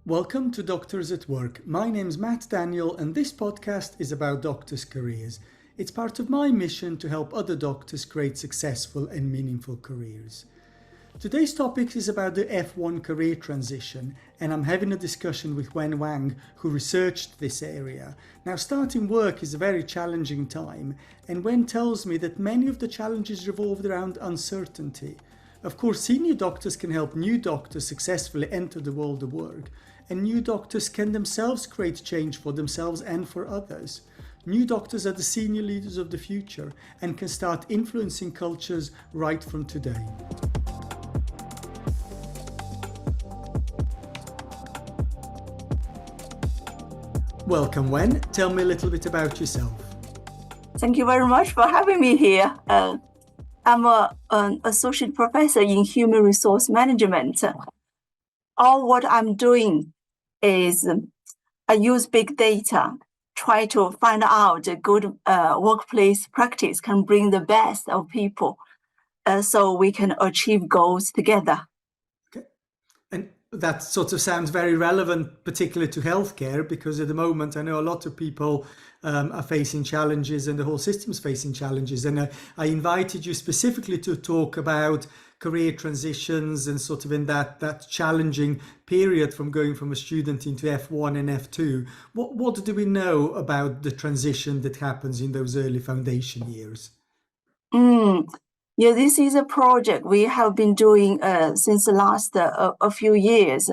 Welcome to Doctors at Work. My name's Matt Daniel and this podcast is about doctors' careers. It's part of my mission to help other doctors create successful and meaningful careers. Today's topic is about the F1 career transition, and I'm having a discussion with Wen Wang, who researched this area. Now, starting work is a very challenging time, and Wen tells me that many of the challenges revolved around uncertainty. Of course, senior doctors can help new doctors successfully enter the world of work, and new doctors can themselves create change for themselves and for others. New doctors are the senior leaders of the future and can start influencing cultures right from today. Welcome, Wen. Tell me a little bit about yourself. Thank you very much for having me here. I'm an associate professor in human resource management. All what I'm doing is I use big data, try to find out a good workplace practice can bring the best of people so we can achieve goals together. Okay. And that sort of sounds very relevant, particularly to healthcare, because at the moment I know a lot of people are facing challenges and the whole system's facing challenges. And I invited you specifically to talk about career transitions and sort of in that challenging period from going from a student into F1 and F2. What do we know about the transition that happens in those early foundation years? Yeah, this is a project we have been doing since the last a few years.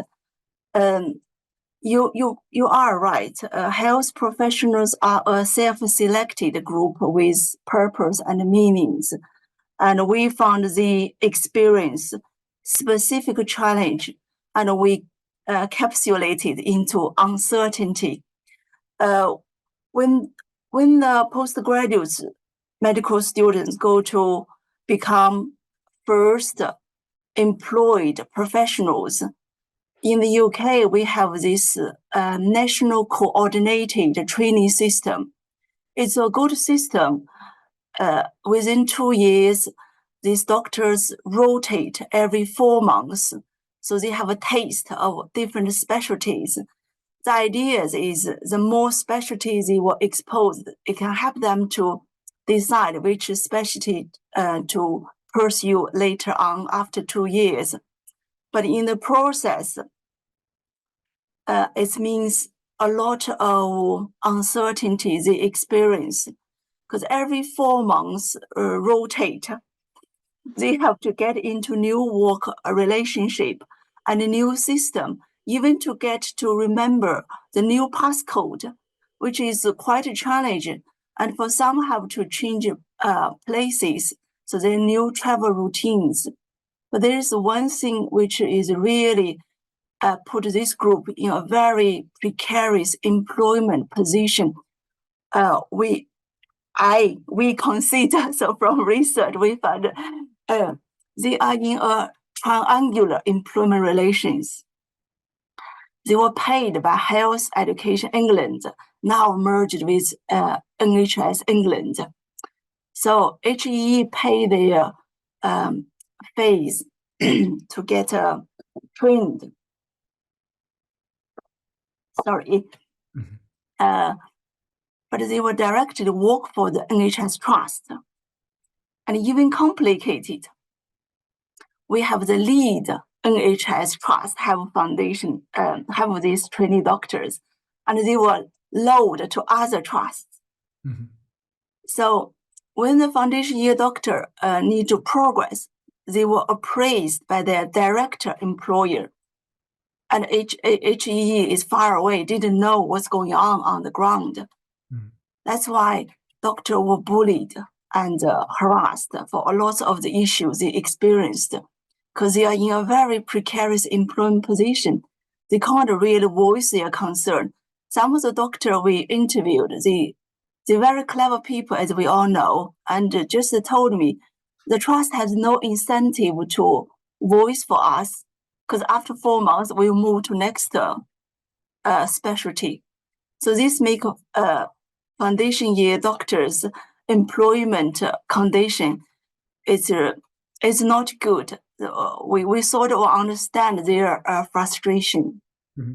You are right. Health professionals are a self-selected group with purpose and meanings. And we found the experience specific challenge and we encapsulated into uncertainty. When the postgraduates, medical students go to become first employed professionals, in the UK, we have this national coordinated training system. It's a good system. Within 2 years, these doctors rotate every 4 months. So they have a taste of different specialties. The idea is the more specialties they were exposed, it can help them to decide which specialty to pursue later on after 2 years. But in the process, it means a lot of uncertainty they experience because every 4 months rotate. They have to get into new work relationship and a new system, even to get to remember the new passcode, which is quite challenging. And for some have to change places, so there are new travel routines. But there is one thing which is really put this group in a very precarious employment position. We consider, so from research, we found they are in a triangular employment relations. They were paid by Health Education England, now merged with NHS England. So HEE pay their fees to get trained. Sorry. But they were directed to work for the NHS Trust. And even complicated, we have the lead NHS Trust have foundation, have these trainee doctors, and they were loaned to other trusts. Mm-hmm. So when the foundation year doctor need to progress, they were appraised by their director employer. And HEE is far away, didn't know what's going on the ground. Mm. That's why doctors were bullied and harassed for a lot of the issues they experienced, because they are in a very precarious employment position. They can't really voice their concern. Some of the doctors we interviewed, they're very clever people, as we all know, and just told me the trust has no incentive to voice for us, because after 4 months, we'll move to next specialty. So this makes foundation year doctors' employment condition is not good. We sort of understand their frustration. Mm-hmm.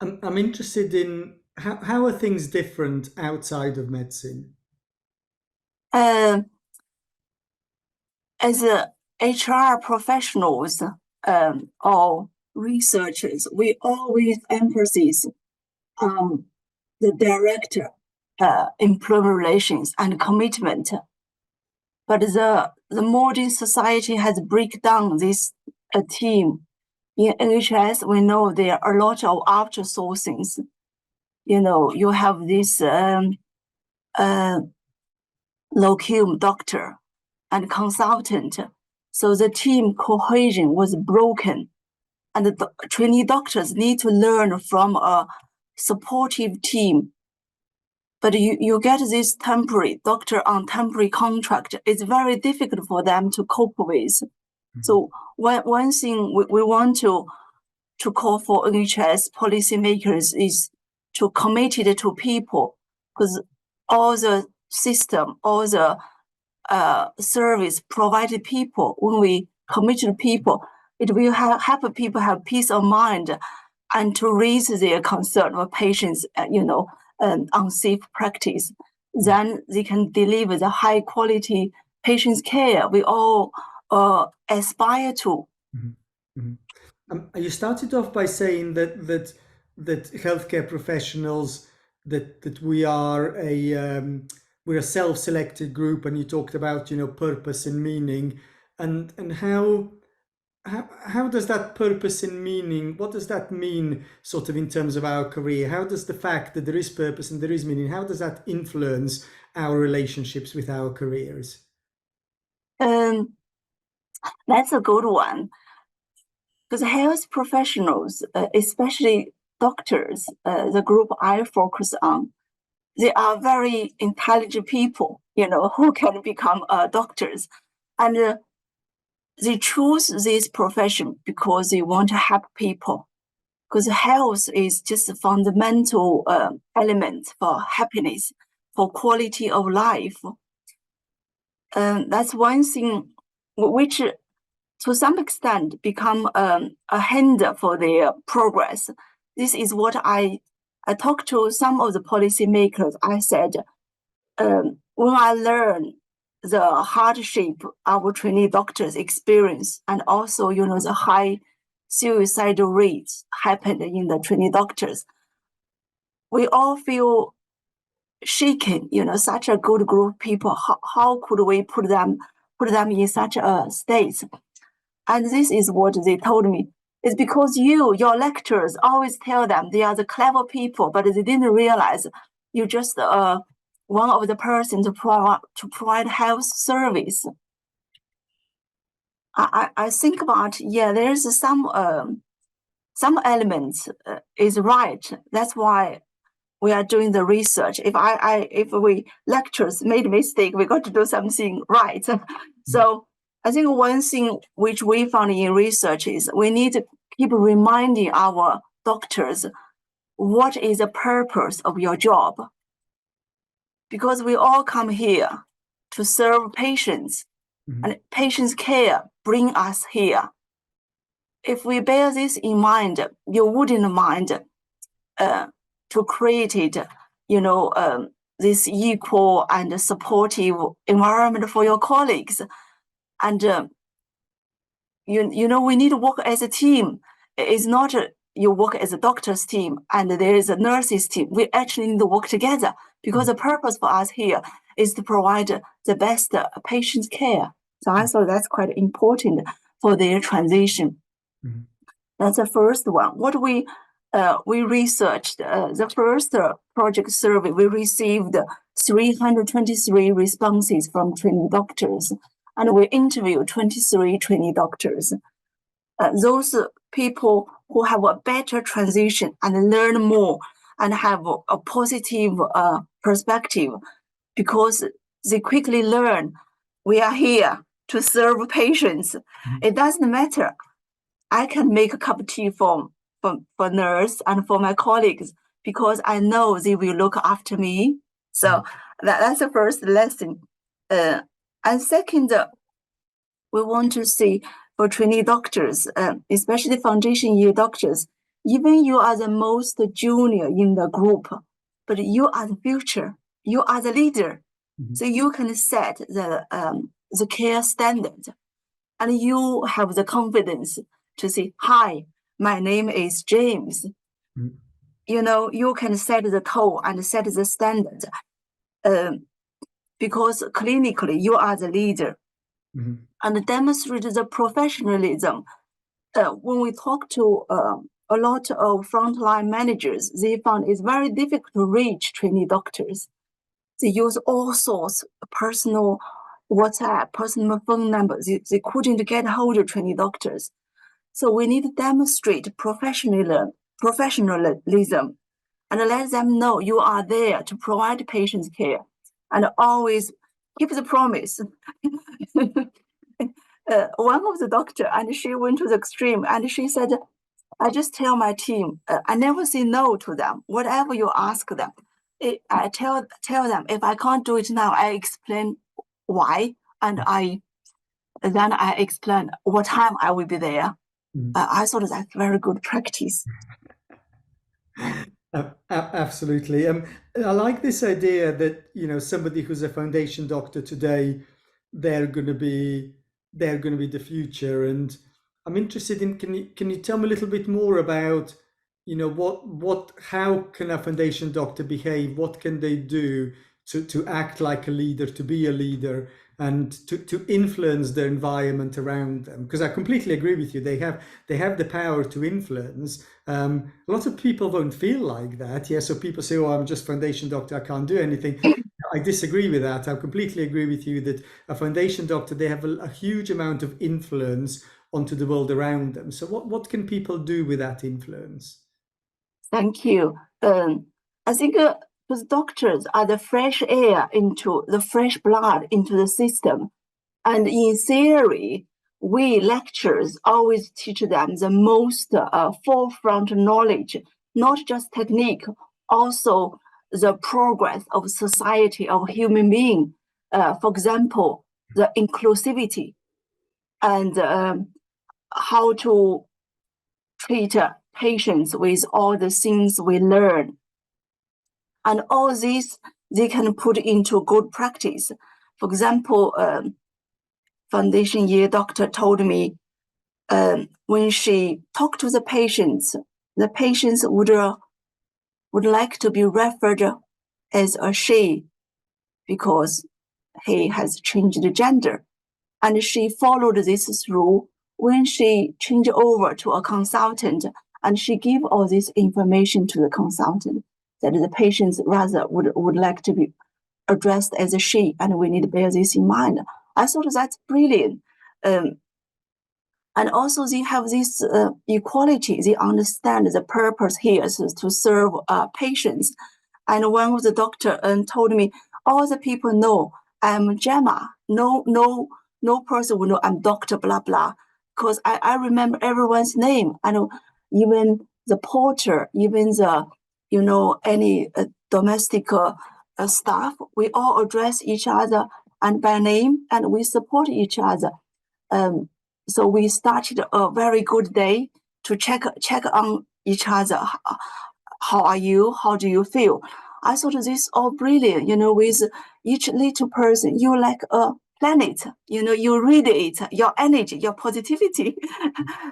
I'm interested in how are things different outside of medicine? As HR professionals or researchers, we always emphasize on the director, employee relations and commitment. But the modern society has break down this team. In NHS, we know there are a lot of outsourcings. You have this locum doctor and consultant. So the team cohesion was broken. And the trainee doctors need to learn from a supportive team. But you get this temporary doctor on temporary contract. It's very difficult for them to cope with. Mm-hmm. So one thing we want to call for NHS policymakers is to commit it to people, because all the system, all the service provided people, when we commit to people, it will help people have peace of mind and to raise their concern of patients, unsafe practice. Then they can deliver the high quality patients care we all aspire to. Mm-hmm. Mm-hmm. You started off by saying that healthcare professionals, that we're a self-selected group, and you talked about purpose and meaning, and how does that purpose and meaning, what does that mean sort of in terms of our career? How does the fact that there is purpose and there is meaning, how does that influence our relationships with our careers? That's a good one. Because health professionals, especially doctors, the group I focus on, they are very intelligent people, who can become doctors. And they choose this profession because they want to help people. Because health is just a fundamental element for happiness, for quality of life. That's one thing which to some extent become a hinder for their progress. This is what I talked to some of the policymakers. I said, when I learned the hardship our trainee doctors experience, and also, the high suicidal rates happened in the trainee doctors, we all feel shaken, such a good group of people. How could we put them in such a state? And this is what they told me. It's because your lecturers always tell them they are the clever people, but they didn't realize you're just one of the person to provide health service. I think about, there's some elements is right. That's why we are doing the research. If we lecturers made a mistake, we got to do something right. So I think one thing which we found in research is we need to keep reminding our doctors what is the purpose of your job. Because we all come here to serve patients, and patients' care bring us here. If we bear this in mind, you wouldn't mind to create it, this equal and supportive environment for your colleagues. And, we need to work as a team. It's not you work as a doctor's team and there is a nurse's team. We actually need to work together, because the purpose for us here is to provide the best patient care. So I thought that's quite important for their transition. Mm-hmm. That's the first one. What we researched, the first project survey, we received 323 responses from trainee doctors, and we interviewed 23 trainee doctors. Those people who have a better transition and learn more and have a positive perspective, because they quickly learn we are here to serve patients. Mm-hmm. It doesn't matter. I can make a cup of tea for nurse and for my colleagues, because I know they will look after me. So that's the first lesson. And second, we want to see for trainee doctors, especially foundation year doctors, even you are the most junior in the group, but you are the future, you are the leader. Mhm. So you can set the care standard, and you have the confidence to say, hi, my name is James. Mhm. You know, you can set the tone and set the standard, because clinically you are the leader. Mhm. And demonstrate the professionalism. When we talk to a lot of frontline managers, they found it's very difficult to reach trainee doctors. They use all sorts of personal WhatsApp, personal phone numbers. They couldn't get hold of trainee doctors. So we need to demonstrate professionalism and let them know you are there to provide patients care and always keep the promise. One of the doctor, and she went to the extreme, and she said, I just tell my team, I never say no to them. Whatever you ask them, I tell them, if I can't do it now, I explain why, and then I explain what time I will be there. Mhm. I thought that's very good practice. Absolutely. I like this idea that, you know, somebody who's a foundation doctor today, they're going to be the future. And I'm interested in, can you tell me a little bit more about, you know, how can a foundation doctor behave? What can they do to act like a leader, to be a leader, and to influence the environment around them? Because I completely agree with you. They have the power to influence. A lot of people won't feel like that. Yeah, so people say, "Oh, I'm just foundation doctor. I can't do anything." I disagree with that. I completely agree with you that a foundation doctor, they have a huge amount of influence onto the world around them. So what can people do with that influence? Thank you. I think because doctors are the fresh air into the fresh blood into the system. And in theory, we lecturers always teach them the most forefront knowledge, not just technique, also the progress of society, of human being. For example, the inclusivity and how to treat patients with all the things we learn. And all these, they can put into good practice. For example, foundation year doctor told me when she talked to the patients would like to be referred as a she because he has changed gender. And she followed this through when she changed over to a consultant, and she gave all this information to the consultant that the patients rather would like to be addressed as a she, and we need to bear this in mind. I thought that's brilliant. And also they have this equality. They understand the purpose here is to serve patients. And one of the doctor told me, all the people know I'm Gemma. No person will know I'm Dr. blah, blah. Because I remember everyone's name. And even the porter, even the, any domestic staff, we all address each other and by name, and we support each other. So we started a very good day to check on each other. How are you? How do you feel? I thought this all brilliant. With each little person, you like a planet. You radiate your energy, your positivity.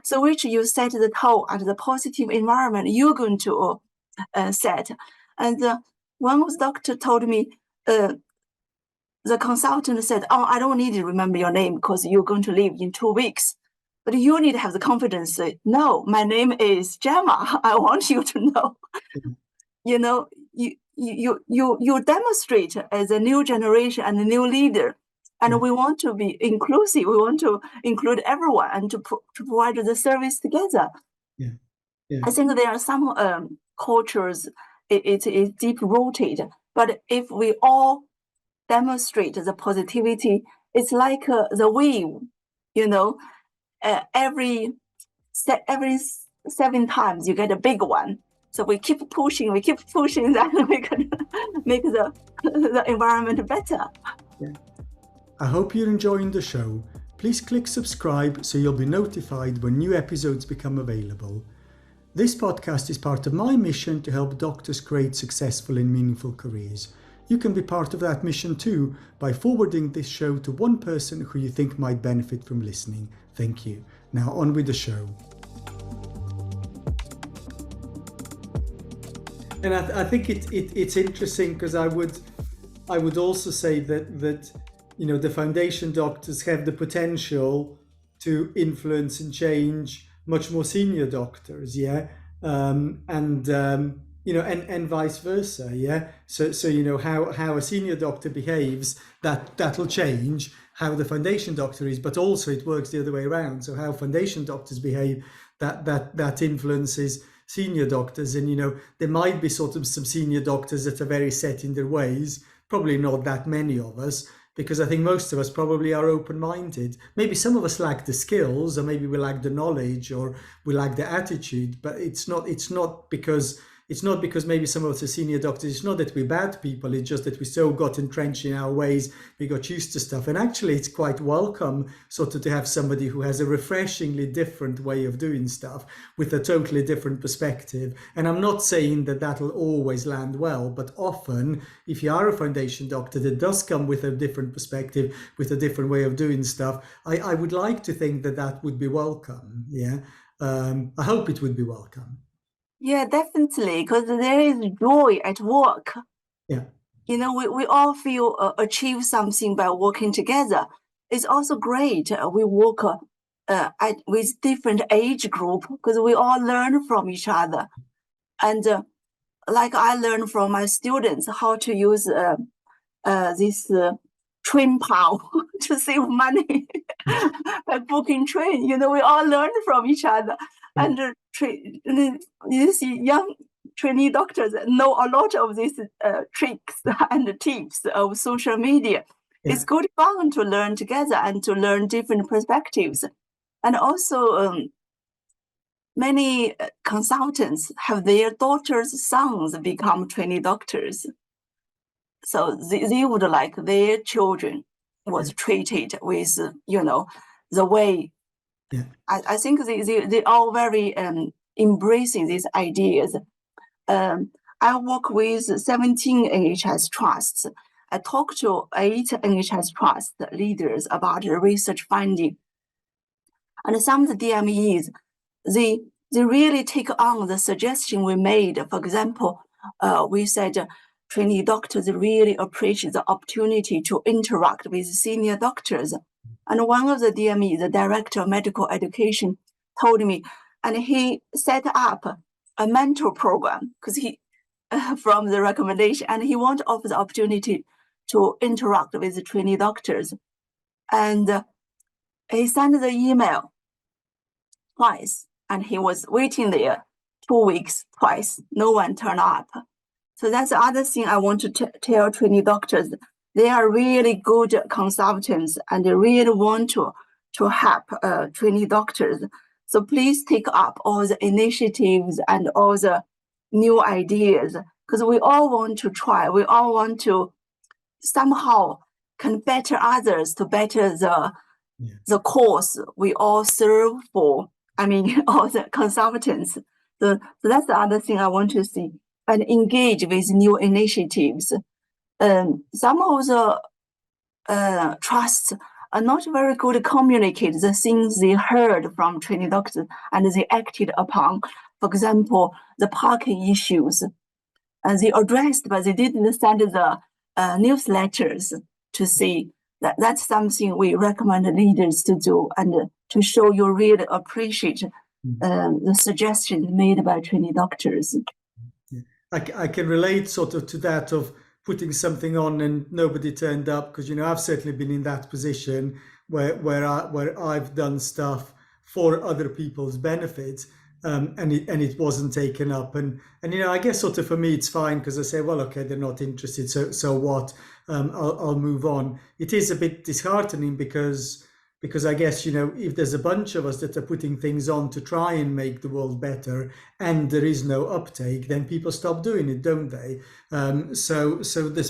So which you set the tone and the positive environment you're going to set. And one of the doctor told me, the consultant said, oh, I don't need to remember your name because you're going to leave in 2 weeks. But you need to have the confidence to say, no, my name is Gemma. I want you to know. You demonstrate as a new generation and a new leader. And we want to be inclusive. We want to include everyone and to provide the service together. Yeah. Yeah. I think there are some cultures, it is deep-rooted. But if we all demonstrate the positivity, it's like the wave, every 7 times you get a big one. So we keep pushing, then we can make the environment better. Yeah. I hope you're enjoying the show. Please click subscribe so you'll be notified when new episodes become available. This podcast is part of my mission to help doctors create successful and meaningful careers. You can be part of that mission too by forwarding this show to one person who you think might benefit from listening. Thank you. Now on with the show. And I think it's interesting because I would also say that the foundation doctors have the potential to influence and change much more senior doctors, and vice versa, So how a senior doctor behaves, that'll change how the foundation doctor is, but also it works the other way around. So how foundation doctors behave, that influences senior doctors. And there might be sort of some senior doctors that are very set in their ways, probably not that many of us, because I think most of us probably are open-minded. Maybe some of us lack the skills, or maybe we lack the knowledge, or we lack the attitude, but it's not because maybe some of us are senior doctors. It's not that we're bad people. It's just that we so got entrenched in our ways. We got used to stuff. And actually, it's quite welcome sort of to have somebody who has a refreshingly different way of doing stuff with a totally different perspective. And I'm not saying that that'll always land well, but often if you are a foundation doctor that does come with a different perspective, with a different way of doing stuff, I would like to think that would be welcome. I hope it would be welcome. Yeah, definitely, because there is joy at work. Yeah. We all feel achieve something by working together. It's also great. We work with different age group because we all learn from each other. And like I learn from my students how to use this train power to save money by booking train. We all learn from each other. And these young trainee doctors know a lot of these tricks and tips of social media. Yeah. It's good fun to learn together and to learn different perspectives. And also, many consultants have their daughters' sons become trainee doctors. So they would like their children was treated with, the way. Yeah. I think they are very embracing these ideas. I work with 17 NHS trusts. I talk to 8 NHS trust leaders about research finding. And some of the DMEs, they really take on the suggestion we made. For example, we said trainee doctors really appreciate the opportunity to interact with senior doctors. And one of the DME, the Director of Medical Education, told me, and he set up a mentor program because he, from the recommendation, and he wanted to offer the opportunity to interact with the trainee doctors. And he sent the email twice, and he was waiting there 2 weeks twice. No one turned up. So that's the other thing I want to tell trainee doctors. They are really good consultants and they really want to help trainee doctors. So please take up all the initiatives and all the new ideas because we all want to try. We all want to somehow can better others to better the cause we all serve for. I mean, all the consultants. So that's the other thing I want to see and engage with new initiatives. Some of the trusts are not very good to communicate the things they heard from trainee doctors and they acted upon. For example, the parking issues. They addressed, but they didn't send the newsletters to see that that's something we recommend leaders to do and to show you really appreciate the suggestions made by trainee doctors. I can relate sort of to that of putting something on and nobody turned up because I've certainly been in that position where I've done stuff for other people's benefit and it wasn't taken up and I guess sort of for me it's fine because I say, well, okay, they're not interested, so what? I'll move on. It is a bit disheartening because I guess if there's a bunch of us that are putting things on to try and make the world better and there is no uptake, then people stop doing it, don't they? So there's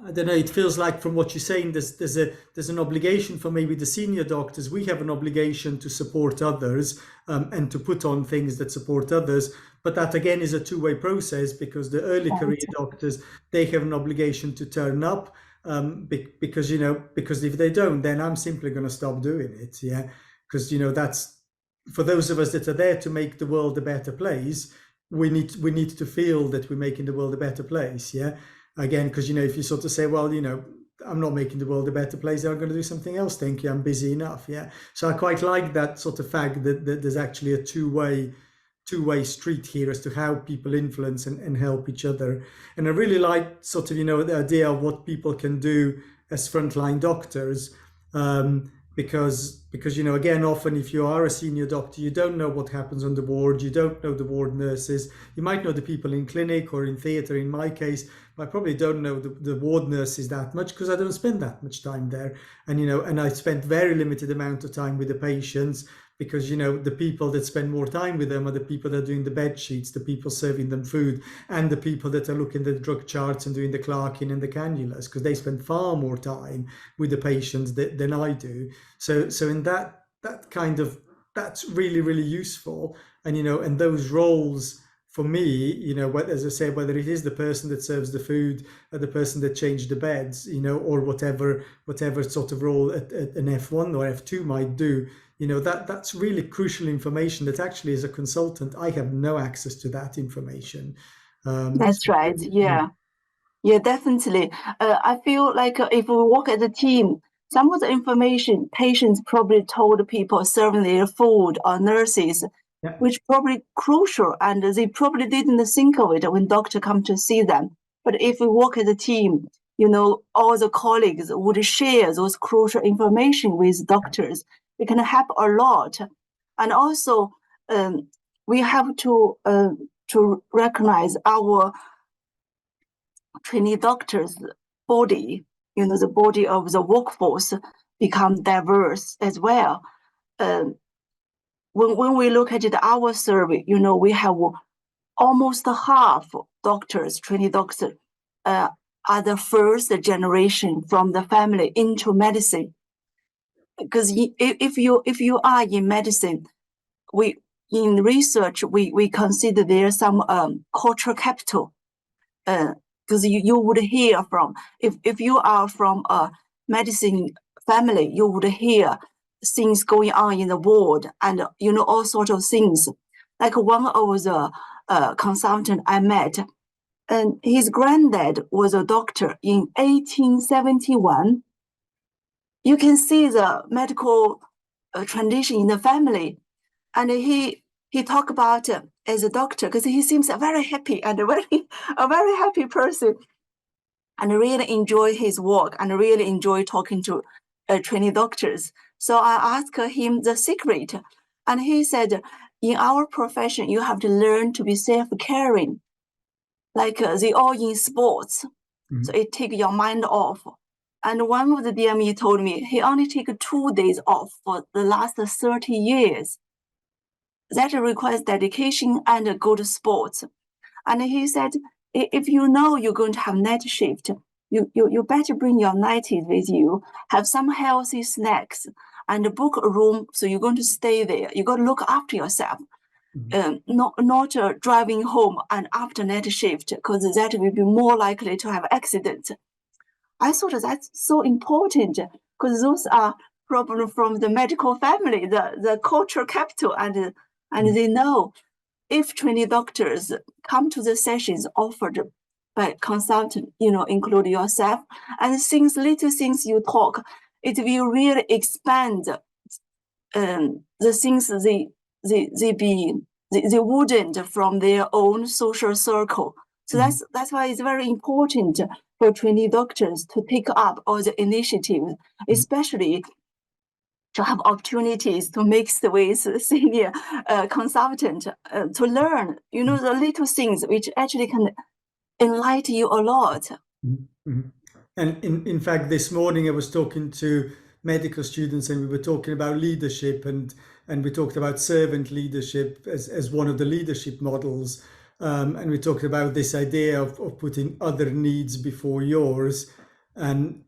I don't know, it feels like from what you're saying, there's an obligation for maybe the senior doctors. We have an obligation to support others and to put on things that support others. But that again is a two-way process, because the early career doctors, they have an obligation to turn up, because if they don't, then I'm simply going to stop doing it. Yeah, because that's for those of us that are there to make the world a better place. We need to feel that we're making the world a better place. Yeah. Again, because if you sort of say, well, I'm not making the world a better place, I'm going to do something else. Thank you, I'm busy enough. Yeah. So I quite like that sort of fact that there's actually a two-way street here as to how people influence and help each other. And I really like sort of the idea of what people can do as frontline doctors, because again, often if you are a senior doctor, you don't know what happens on the ward, you don't know the ward nurses, you might know the people in clinic or in theatre. In my case, I probably don't know the ward nurses that much, because I don't spend that much time there, and I spent very limited amount of time with the patients, because the people that spend more time with them are the people that are doing the bed sheets, the people serving them food, and the people that are looking at the drug charts and doing the clerking and the cannulas, because they spend far more time with the patients than I do. So in that kind of, that's really, really useful. And those roles for me, as I said, whether it is the person that serves the food or the person that changed the beds, or whatever sort of role an F1 or F2 might do, that's really crucial information that actually, as a consultant, I have no access to that information. That's right. Yeah. Yeah, definitely. I feel like if we work as a team, some of the information patients probably told people serving their food or nurses, Yeah. which probably crucial, and they probably didn't think of it when doctor come to see them. But if we work as a team, all the colleagues would share those crucial information with doctors. It can help a lot. And also, we have to recognize our trainee doctors' body, the body of the workforce become diverse as well. When we look at our survey, we have almost half doctors, trainee doctors, are the first generation from the family into medicine. Because if you are in medicine, in research we consider there's some cultural capital. Because you would hear from, if you are from a medicine family, you would hear things going on in the ward, and all sorts of things. Like one of the consultant I met, and his granddad was a doctor in 1871. You can see the medical tradition in the family, and he talked about as a doctor, because he seems very happy and a very happy person, and really enjoy his work and really enjoy talking to trainee doctors. So I asked him the secret, and he said, in our profession, you have to learn to be self-caring. Like they all in sports, so it takes your mind off. And one of the DME told me he only take 2 days off for the last 30 years. That requires dedication and good sports. And he said, if you know you're going to have night shift, you better bring your nighties with you, have some healthy snacks, and book a room, so you're going to stay there. You got to look after yourself. Not driving home and after night shift, because that will be more likely to have accidents. I thought that's so important, because those are problems from the medical family, the cultural capital, and they know if trainee doctors come to the sessions offered by consultant, include yourself, and little things you talk, it will really expand the things they wouldn't from their own social circle. So that's why it's very important for trainee doctors to take up all the initiatives, especially to have opportunities to mix with senior consultant to learn, the little things which actually can enlighten you a lot. And in fact, this morning I was talking to medical students, and we were talking about leadership, and we talked about servant leadership as one of the leadership models. And we talked about this idea of putting other needs before yours. And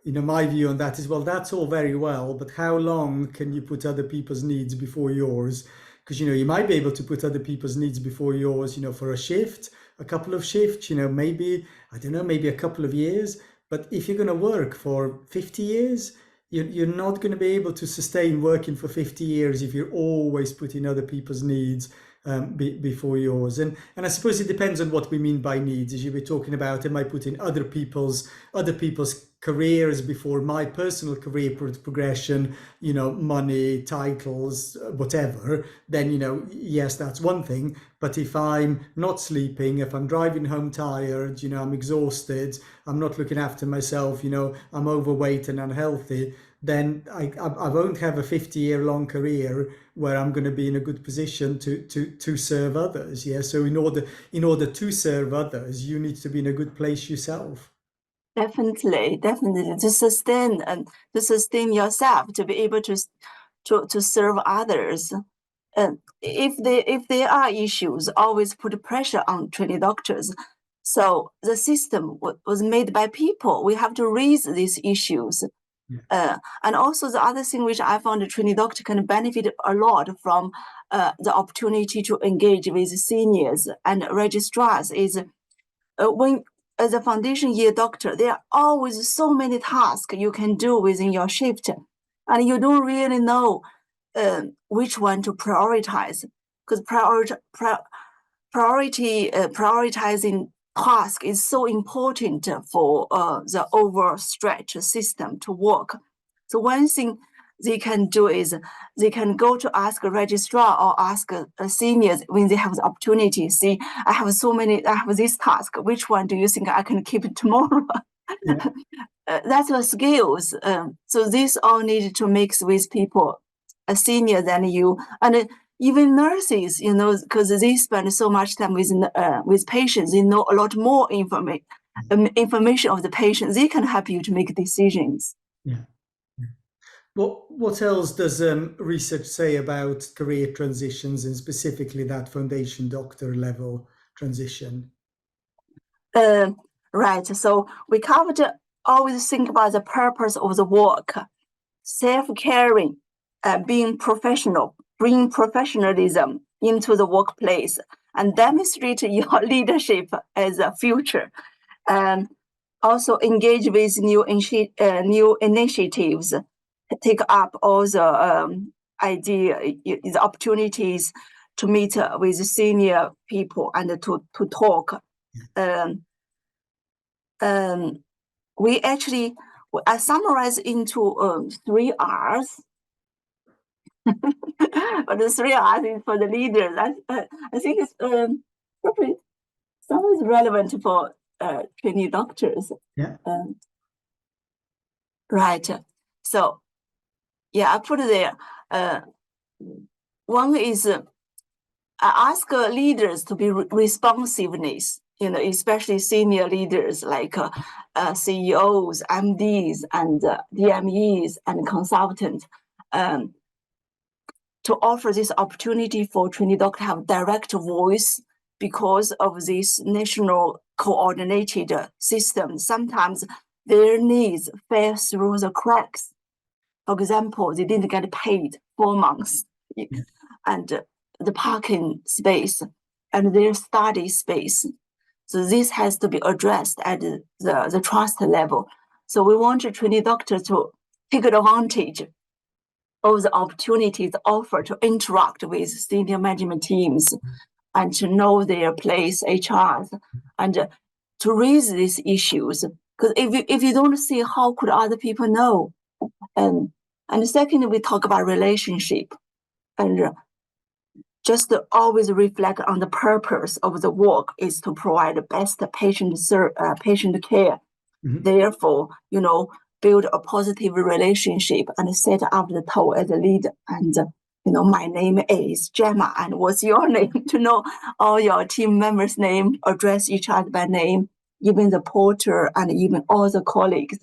my view on that is, well, that's all very well, but how long can you put other people's needs before yours? Because you might be able to put other people's needs before yours, for a shift, a couple of shifts, maybe, I don't know, maybe a couple of years. But if you're going to work for 50 years, you're not going to be able to sustain working for 50 years if you're always putting other people's needs before yours. And I suppose it depends on what we mean by needs. As you were talking about, am I putting other people's careers before my personal career progression, money, titles, whatever, then, yes, that's one thing. But if I'm not sleeping, if I'm driving home tired, I'm exhausted, I'm not looking after myself, I'm overweight and unhealthy, then I won't have a 50-year-long career where I'm going to be in a good position to serve others. Yeah. So in order to serve others, you need to be in a good place yourself. Definitely to sustain yourself, to be able to serve others. And if there are issues, always put pressure on trainee doctors. So the system was made by people. We have to raise these issues. Yeah. And also the other thing which I found a trainee doctor can benefit a lot from the opportunity to engage with seniors and registrars is when as a foundation year doctor, there are always so many tasks you can do within your shift, and you don't really know which one to prioritize, because prioritizing task is so important for the overstretched system to work. So one thing they can do is they can go to ask a registrar or ask seniors when they have the opportunity. See, I have this task. Which one do you think I can keep tomorrow? Yeah. That's the skills. So this all need to mix with people, a senior than you, and even nurses, because they spend so much time with patients, they know a lot more information of the patient. They can help you to make decisions. Yeah. What else does research say about career transitions, and specifically that foundation doctor level transition? Right. So we covered always think about the purpose of the work, self-caring, being professional, bring professionalism into the workplace, and demonstrate your leadership as a future. And also engage with new initiatives, take up all the the opportunities to meet with senior people and to talk. I summarize into 3 R's. But the 3 R's is for the leaders. I think it's probably sounds relevant for trainee doctors. Yeah. Right. So, yeah, I put it there. One is I ask leaders to be responsiveness, especially senior leaders like CEOs, MDs, and DMEs and consultants, to offer this opportunity for trainee doctor to have direct voice because of this national coordinated system. Sometimes their needs fell through the cracks. For example, they didn't get paid 4 months, and the parking space and their study space. So this has to be addressed at the trust level. So we want a trainee doctor to take advantage of the opportunities offered to interact with senior management teams and to know their place, HRs, and to raise these issues. Because if you don't see, how could other people know? And second, we talk about relationship, and just to always reflect on the purpose of the work is to provide the best patient care. Mhm. Therefore, build a positive relationship and set up the tone as a leader. And my name is Gemma, and what's your name? To know all your team members' name, address each other by name, even the porter and even all the colleagues.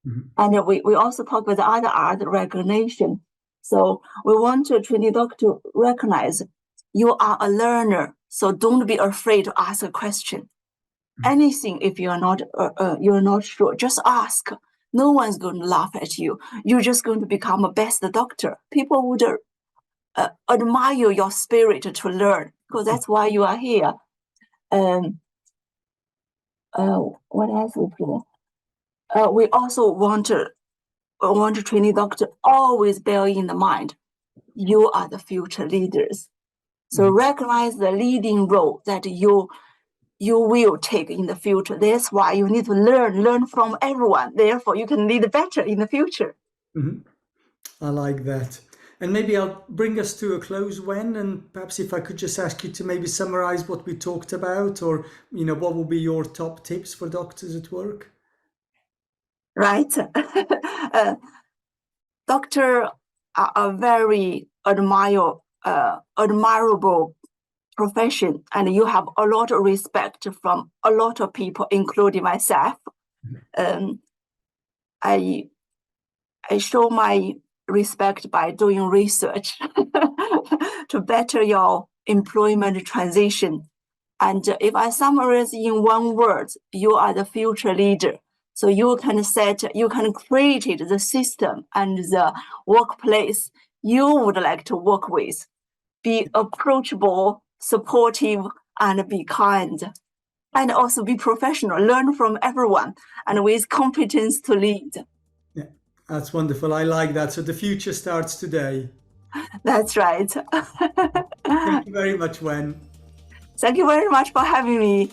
Mm-hmm. And we also talk with the other R, the recognition. So we want a trainee doctor to recognize you are a learner, so don't be afraid to ask a question. anything. If you're not sure, just ask. No one's going to laugh at you. You're just going to become a best doctor. People would admire your spirit to learn, because that's why you are here. What else we do? We also want to trainee doctor always bear in the mind, you are the future leaders. So recognize the leading role that you will take in the future. That's why you need to learn from everyone. Therefore, you can lead better in the future. I like that. And maybe I'll bring us to a close, Wen, and perhaps if I could just ask you to maybe summarize what we talked about, or, what will be your top tips for doctors at work? Right. Doctor are a very admirable profession, and you have a lot of respect from a lot of people, including myself. I show my respect by doing research to better your employment transition. And if I summarize in one word, you are the future leader. So you can create the system and the workplace you would like to work with. Be approachable, supportive, and be kind. And also be professional, learn from everyone, and with competence to lead. Yeah, that's wonderful. I like that. So the future starts today. That's right. Thank you very much, Wen. Thank you very much for having me.